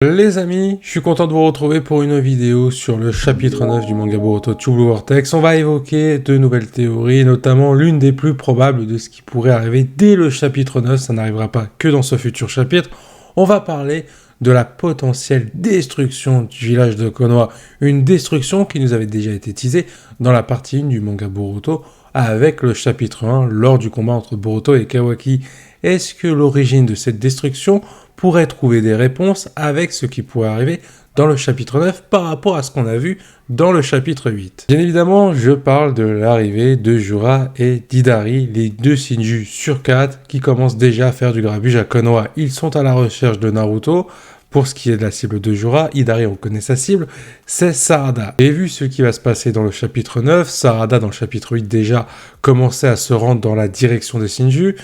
Les amis, je suis content de vous retrouver pour une vidéo sur le chapitre 9 du manga Boruto True Blue Vortex. On va évoquer de nouvelles théories, notamment l'une des plus probables de ce qui pourrait arriver dès le chapitre 9. Ça n'arrivera pas que dans ce futur chapitre. On va parler de la potentielle destruction du village de Konoha. Une destruction qui nous avait déjà été teasée dans la partie 1 du manga Boruto avec le chapitre 1 lors du combat entre Boruto et Kawaki. Est-ce que l'origine de cette destruction pourrait trouver des réponses avec ce qui pourrait arriver dans le chapitre 9 par rapport à ce qu'on a vu dans le chapitre 8. Bien évidemment, je parle de l'arrivée de Jura et d'Hidari, les deux Shinju sur 4 qui commencent déjà à faire du grabuge à Konoha. Ils sont à la recherche de Naruto. Pour ce qui est de la cible de Jura, Hidari, on connaît sa cible, c'est Sarada. Et vu ce qui va se passer dans le chapitre 9, Sarada dans le chapitre 8 déjà commençait à se rendre dans la direction des Shinju.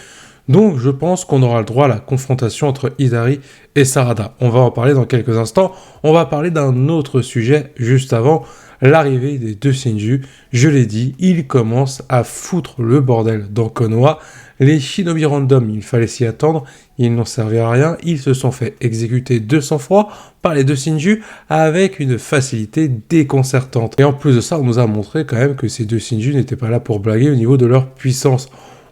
Donc je pense qu'on aura le droit à la confrontation entre Hidari et Sarada. On va en parler dans quelques instants. On va parler d'un autre sujet juste avant, l'arrivée des deux Shinju. Je l'ai dit, ils commencent à foutre le bordel dans Konoha. Les Shinobi Random, il fallait s'y attendre, ils n'ont servi à rien. Ils se sont fait exécuter de sang-froid par les deux Shinju avec une facilité déconcertante. Et en plus de ça, on nous a montré quand même que ces deux Shinju n'étaient pas là pour blaguer au niveau de leur puissance.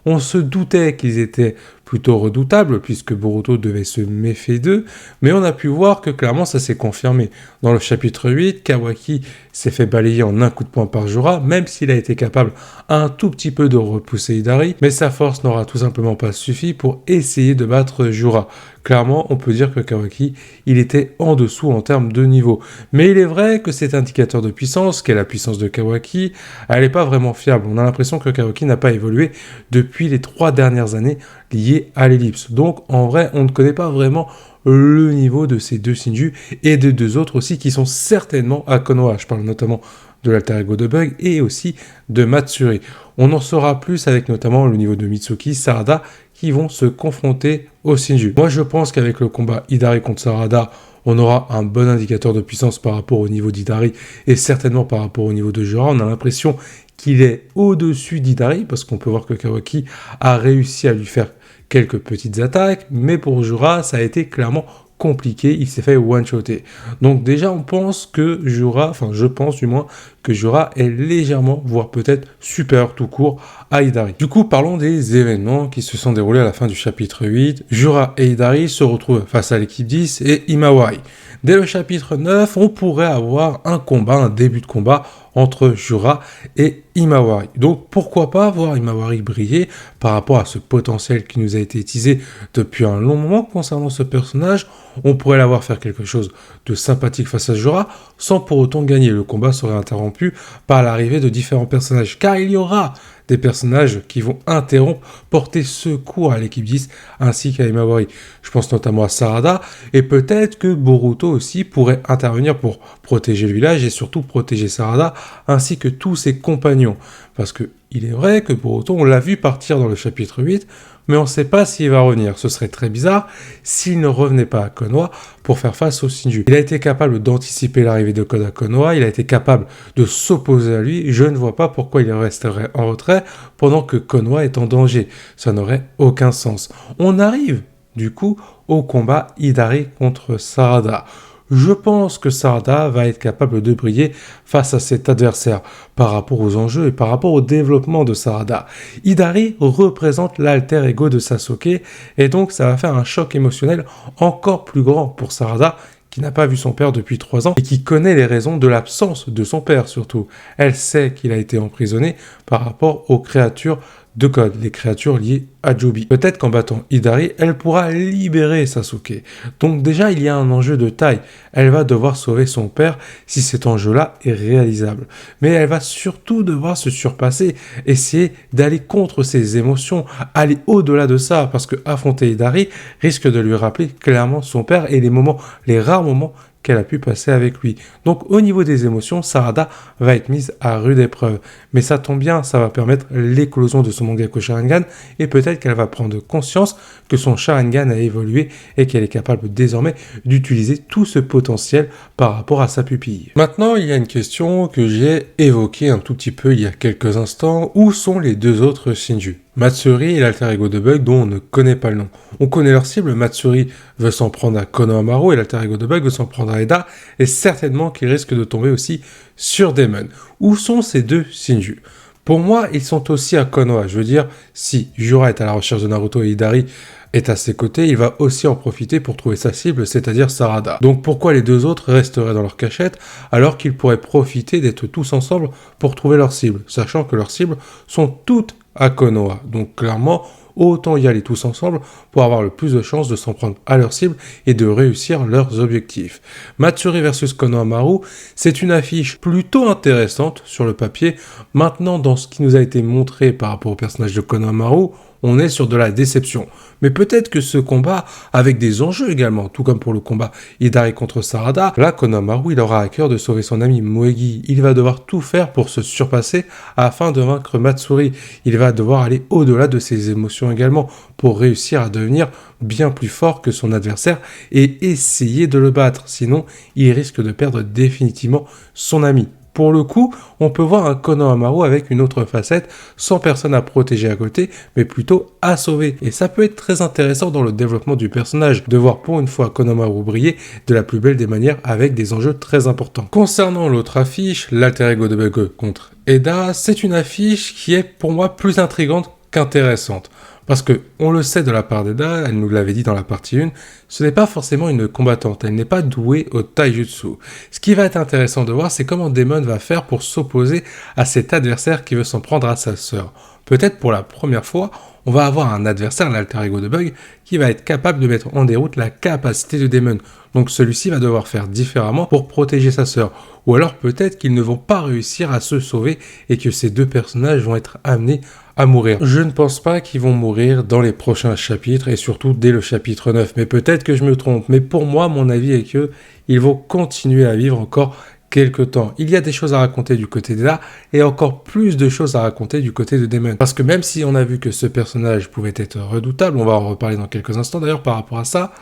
On se doutait qu'ils étaient plutôt redoutables, puisque Boruto devait se méfier d'eux, mais on a pu voir que clairement ça s'est confirmé. Dans le chapitre 8, Kawaki s'est fait balayer en un coup de poing par Jura, même s'il a été capable un tout petit peu de repousser Hidari, mais sa force n'aura tout simplement pas suffi pour essayer de battre Jura. Clairement, on peut dire que Kawaki, il était en dessous en termes de niveau. Mais il est vrai que cet indicateur de puissance, qu'est la puissance de Kawaki, elle n'est pas vraiment fiable. On a l'impression que Kawaki n'a pas évolué depuis les 3 dernières années liées à l'ellipse. Donc, en vrai, on ne connaît pas vraiment le niveau de ces deux Shinju et de deux autres aussi qui sont certainement à Konoha. Je parle notamment de l'alter ego de Bug et aussi de Matsuri. On en saura plus avec notamment le niveau de Mitsuki, Sarada, qui vont se confronter aux Shinju. Moi, je pense qu'avec le combat Hidari contre Sarada, on aura un bon indicateur de puissance par rapport au niveau d'Hidari et certainement par rapport au niveau de Jura. On a l'impression qu'il est au-dessus d'Hidari parce qu'on peut voir que Kawaki a réussi à lui faire quelques petites attaques, mais pour Jura, ça a été clairement compliqué, il s'est fait one-shotter. Donc déjà, on pense que Jura, enfin je pense du moins, que Jura est légèrement, voire peut-être supérieur tout court à Hidari. Du coup, parlons des événements qui se sont déroulés à la fin du chapitre 8. Jura et Hidari se retrouvent face à l'équipe 10 et Imawari. Dès le chapitre 9, on pourrait avoir un combat, un début de combat entre Jura et Imawari. Donc pourquoi pas voir Imawari briller par rapport à ce potentiel qui nous a été teasé depuis un long moment concernant ce personnage. On pourrait l'avoir faire quelque chose de sympathique face à Jura sans pour autant gagner. Le combat serait interrompu par l'arrivée de différents personnages car il y aura des personnages qui vont interrompre, porter secours à l'équipe 10 ainsi qu'à Imawari. Je pense notamment à Sarada et peut-être que Boruto aussi pourrait intervenir pour protéger le village et surtout protéger Sarada ainsi que tous ses compagnons. Parce que il est vrai que Boruto, on l'a vu partir dans le chapitre 8, mais on ne sait pas s'il va revenir. Ce serait très bizarre s'il ne revenait pas à Konoha pour faire face au Shinju. Il a été capable d'anticiper l'arrivée de Koda à Konoha, il a été capable de s'opposer à lui. Je ne vois pas pourquoi il resterait en retrait pendant que Konoha est en danger. Ça n'aurait aucun sens. On arrive, du coup, au combat Hidari contre Sarada. Je pense que Sarada va être capable de briller face à cet adversaire par rapport aux enjeux et par rapport au développement de Sarada. Hidari représente l'alter ego de Sasuke et donc ça va faire un choc émotionnel encore plus grand pour Sarada qui n'a pas vu son père depuis 3 ans et qui connaît les raisons de l'absence de son père surtout. Elle sait qu'il a été emprisonné par rapport aux créatures de code, les créatures liées à Joby. Peut-être qu'en battant Hidari, elle pourra libérer Sasuke. Donc déjà, il y a un enjeu de taille. Elle va devoir sauver son père si cet enjeu-là est réalisable. Mais elle va surtout devoir se surpasser, essayer d'aller contre ses émotions, aller au-delà de ça, parce que affronter Hidari risque de lui rappeler clairement son père et les rares moments qu'elle a pu passer avec lui. Donc au niveau des émotions, Sarada va être mise à rude épreuve. Mais ça tombe bien, ça va permettre l'éclosion de son Mangekyou Sharingan et peut-être qu'elle va prendre conscience que son Sharingan a évolué et qu'elle est capable désormais d'utiliser tout ce potentiel par rapport à sa pupille. Maintenant, il y a une question que j'ai évoquée un tout petit peu il y a quelques instants. Où sont les deux autres Shinju ? Matsuri est l'alter ego de Bug dont on ne connaît pas le nom. On connaît leur cible, Matsuri veut s'en prendre à Konohamaru et l'alter ego de Bug veut s'en prendre à Eda, et certainement qu'il risque de tomber aussi sur Daemon. Où sont ces deux Shinju? Pour moi, ils sont aussi à Konoha. Je veux dire, si Jura est à la recherche de Naruto et Hidari est à ses côtés, il va aussi en profiter pour trouver sa cible, c'est-à-dire Sarada. Donc pourquoi les deux autres resteraient dans leur cachette alors qu'ils pourraient profiter d'être tous ensemble pour trouver leur cible, sachant que leurs cibles sont toutes à Konoha. Donc clairement, autant y aller tous ensemble pour avoir le plus de chances de s'en prendre à leur cible et de réussir leurs objectifs. Matsuri versus Konohamaru, c'est une affiche plutôt intéressante sur le papier. Maintenant, dans ce qui nous a été montré par rapport au personnage de Konohamaru, on est sur de la déception. Mais peut-être que ce combat, avec des enjeux également, tout comme pour le combat Hidari contre Sarada, là, Konohamaru, il aura à cœur de sauver son ami Moegi. Il va devoir tout faire pour se surpasser afin de vaincre Matsuri. Il va devoir aller au-delà de ses émotions également pour réussir à devenir bien plus fort que son adversaire et essayer de le battre. Sinon, il risque de perdre définitivement son ami. Pour le coup, on peut voir un Konohamaru avec une autre facette, sans personne à protéger à côté, mais plutôt à sauver. Et ça peut être très intéressant dans le développement du personnage, de voir pour une fois Konohamaru briller de la plus belle des manières avec des enjeux très importants. Concernant l'autre affiche, l'alter ego de Bug contre Eda, c'est une affiche qui est pour moi plus intrigante qu'intéressante. Parce que, on le sait de la part d'Eda, elle nous l'avait dit dans la partie 1, ce n'est pas forcément une combattante, elle n'est pas douée au taijutsu. Ce qui va être intéressant de voir, c'est comment Daemon va faire pour s'opposer à cet adversaire qui veut s'en prendre à sa sœur. Peut-être pour la première fois, on va avoir un adversaire, l'alter ego de Bug, qui va être capable de mettre en déroute la capacité de Daemon. Donc celui-ci va devoir faire différemment pour protéger sa sœur. Ou alors peut-être qu'ils ne vont pas réussir à se sauver et que ces deux personnages vont être amenés à mourir. Je ne pense pas qu'ils vont mourir dans les prochains chapitres et surtout dès le chapitre 9. Mais peut-être que je me trompe. Mais pour moi, mon avis est que ils vont continuer à vivre encore quelques temps. Il y a des choses à raconter du côté d'Eda et encore plus de choses à raconter du côté de Daemon. Parce que même si on a vu que ce personnage pouvait être redoutable, on va en reparler dans quelques instants d'ailleurs par rapport à ça,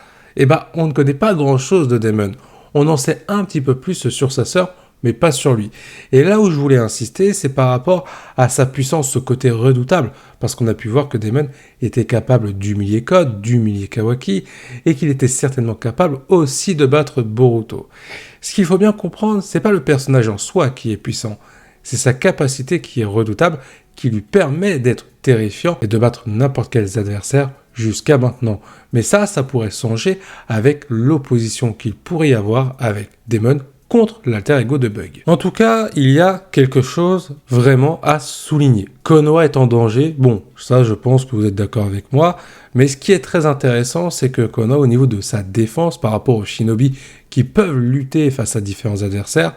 on ne connaît pas grand-chose de Daemon. On en sait un petit peu plus sur sa sœur, mais pas sur lui. Et là où je voulais insister, c'est par rapport à sa puissance, ce côté redoutable, parce qu'on a pu voir que Daemon était capable d'humilier Code, d'humilier Kawaki, et qu'il était certainement capable aussi de battre Boruto. Ce qu'il faut bien comprendre, c'est pas le personnage en soi qui est puissant, c'est sa capacité qui est redoutable, qui lui permet d'être terrifiant et de battre n'importe quel adversaire jusqu'à maintenant. Mais ça pourrait changer avec l'opposition qu'il pourrait y avoir avec Daemon contre l'alter ego de Bug. En tout cas, il y a quelque chose vraiment à souligner. Konoha est en danger, bon, ça je pense que vous êtes d'accord avec moi, mais ce qui est très intéressant, c'est que Konoha, au niveau de sa défense par rapport aux shinobi qui peuvent lutter face à différents adversaires,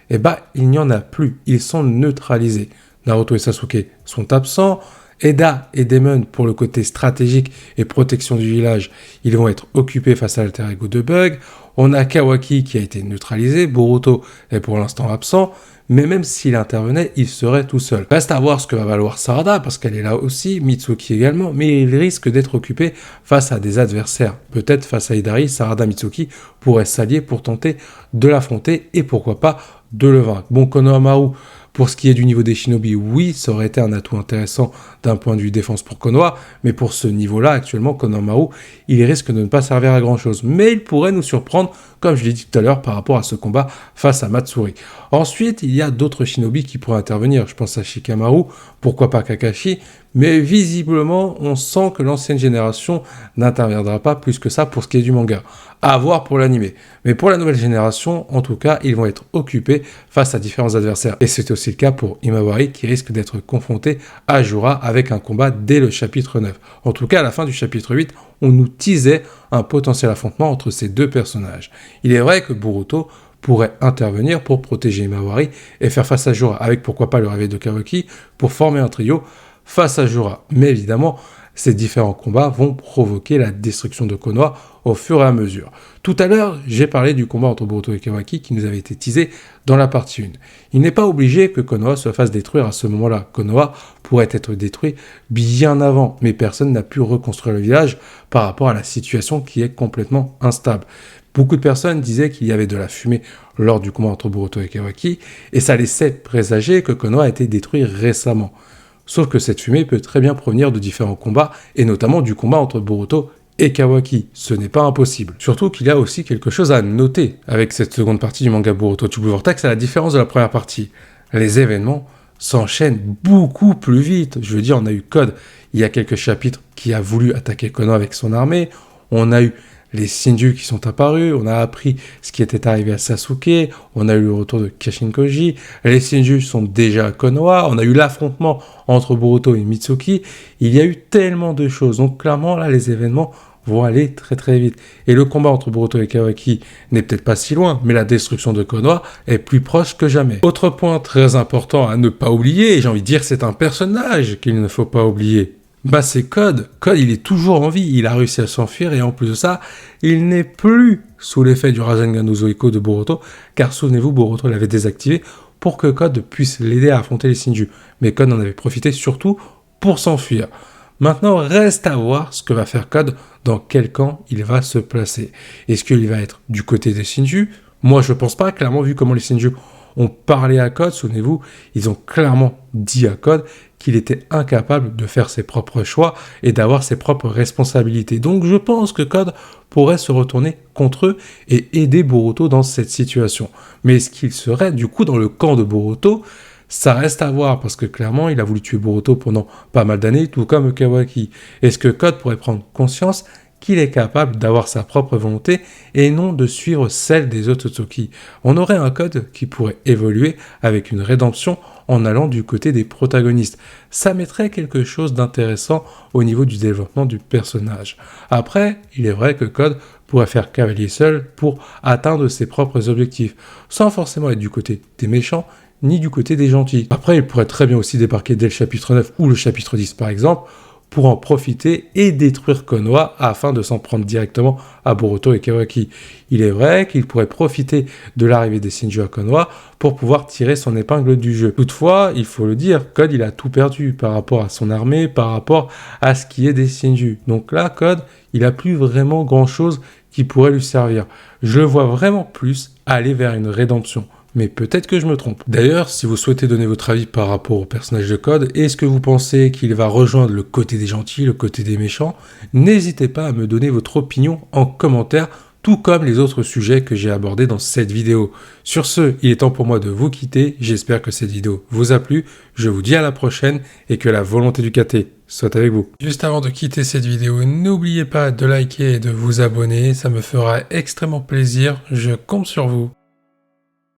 il n'y en a plus, ils sont neutralisés. Naruto et Sasuke sont absents, Eda et Daemon, pour le côté stratégique et protection du village, ils vont être occupés face à l'alter ego de Bug. On a Kawaki qui a été neutralisé, Boruto est pour l'instant absent, mais même s'il intervenait, il serait tout seul. Reste à voir ce que va valoir Sarada, parce qu'elle est là aussi, Mitsuki également, mais il risque d'être occupé face à des adversaires. Peut-être face à Hidari, Sarada, Mitsuki pourraient s'allier pour tenter de l'affronter et pourquoi pas de le vaincre. Bon, Konohamaru, pour ce qui est du niveau des shinobi, oui, ça aurait été un atout intéressant d'un point de vue défense pour Konoha, mais pour ce niveau-là, actuellement, Konohamaru, il risque de ne pas servir à grand-chose. Mais il pourrait nous surprendre, comme je l'ai dit tout à l'heure, par rapport à ce combat face à Matsuri. Ensuite, il y a d'autres shinobi qui pourraient intervenir. Je pense à Shikamaru, pourquoi pas Kakashi, mais visiblement, on sent que l'ancienne génération n'interviendra pas plus que ça pour ce qui est du manga. À voir pour l'anime. Mais pour la nouvelle génération, en tout cas, ils vont être occupés face à différents adversaires. Et c'est aussi le cas pour Imawari qui risque d'être confronté à Jura avec un combat dès le chapitre 9. En tout cas, à la fin du chapitre 8, on nous teasait un potentiel affrontement entre ces deux personnages. Il est vrai que Boruto pourrait intervenir pour protéger Imawari et faire face à Jura, avec pourquoi pas le réveil de Kawaki pour former un trio face à Jura. Mais évidemment, ces différents combats vont provoquer la destruction de Konoha au fur et à mesure. Tout à l'heure, j'ai parlé du combat entre Boruto et Kawaki qui nous avait été teasé dans la partie 1. Il n'est pas obligé que Konoha se fasse détruire à ce moment-là. Konoha pourrait être détruit bien avant, mais personne n'a pu reconstruire le village par rapport à la situation qui est complètement instable. Beaucoup de personnes disaient qu'il y avait de la fumée lors du combat entre Boruto et Kawaki, et ça laissait présager que Konoha a été détruit récemment. Sauf que cette fumée peut très bien provenir de différents combats, et notamment du combat entre Boruto et Kawaki. Ce n'est pas impossible. Surtout qu'il y a aussi quelque chose à noter avec cette seconde partie du manga Boruto True Blue Vortex, à la différence de la première partie. Les événements s'enchaînent beaucoup plus vite. Je veux dire, on a eu Code, il y a quelques chapitres, qui a voulu attaquer Konoha avec son armée. On a eu les Shinju qui sont apparus, on a appris ce qui était arrivé à Sasuke, on a eu le retour de Kashinkoji, les Shinju sont déjà à Konoha, on a eu l'affrontement entre Boruto et Mitsuki, il y a eu tellement de choses, donc clairement là les événements vont aller très très vite. Et le combat entre Boruto et Kawaki n'est peut-être pas si loin, mais la destruction de Konoha est plus proche que jamais. Autre point très important à ne pas oublier, et j'ai envie de dire c'est un personnage qu'il ne faut pas oublier, bah c'est Code. Code, il est toujours en vie, il a réussi à s'enfuir et en plus de ça, il n'est plus sous l'effet du Rasengan Uzoiko de Boruto, car souvenez-vous, Boruto l'avait désactivé pour que Code puisse l'aider à affronter les Shinju. Mais Code en avait profité surtout pour s'enfuir. Maintenant, reste à voir ce que va faire Code, dans quel camp il va se placer. Est-ce qu'il va être du côté des Shinju? Moi, je pense pas, clairement, vu comment les Shinju ont parlé à Code, souvenez-vous, ils ont clairement dit à Code qu'il était incapable de faire ses propres choix et d'avoir ses propres responsabilités. Donc je pense que Code pourrait se retourner contre eux et aider Boruto dans cette situation. Mais est-ce qu'il serait du coup dans le camp de Boruto? Ça reste à voir, parce que clairement, il a voulu tuer Boruto pendant pas mal d'années, tout comme Kawaki. Est-ce que Code pourrait prendre conscience qu'il est capable d'avoir sa propre volonté et non de suivre celle des Otsutsuki? On aurait un Code qui pourrait évoluer avec une rédemption en allant du côté des protagonistes. Ça mettrait quelque chose d'intéressant au niveau du développement du personnage. Après, il est vrai que Code pourrait faire cavalier seul pour atteindre ses propres objectifs, sans forcément être du côté des méchants, ni du côté des gentils. Après, il pourrait très bien aussi débarquer dès le chapitre 9 ou le chapitre 10 par exemple, pour en profiter et détruire Konoha afin de s'en prendre directement à Boruto et Kawaki. Il est vrai qu'il pourrait profiter de l'arrivée des Shinju à Konoha pour pouvoir tirer son épingle du jeu. Toutefois, il faut le dire, Code il a tout perdu par rapport à son armée, par rapport à ce qui est des Shinju. Donc là, Code, il a plus vraiment grand chose qui pourrait lui servir. Je le vois vraiment plus aller vers une rédemption. Mais peut-être que je me trompe. D'ailleurs, si vous souhaitez donner votre avis par rapport au personnage de Code, est-ce que vous pensez qu'il va rejoindre le côté des gentils, le côté des méchants? N'hésitez pas à me donner votre opinion en commentaire, tout comme les autres sujets que j'ai abordés dans cette vidéo. Sur ce, il est temps pour moi de vous quitter. J'espère que cette vidéo vous a plu. Je vous dis à la prochaine et que la volonté du KT soit avec vous. Juste avant de quitter cette vidéo, n'oubliez pas de liker et de vous abonner. Ça me fera extrêmement plaisir. Je compte sur vous.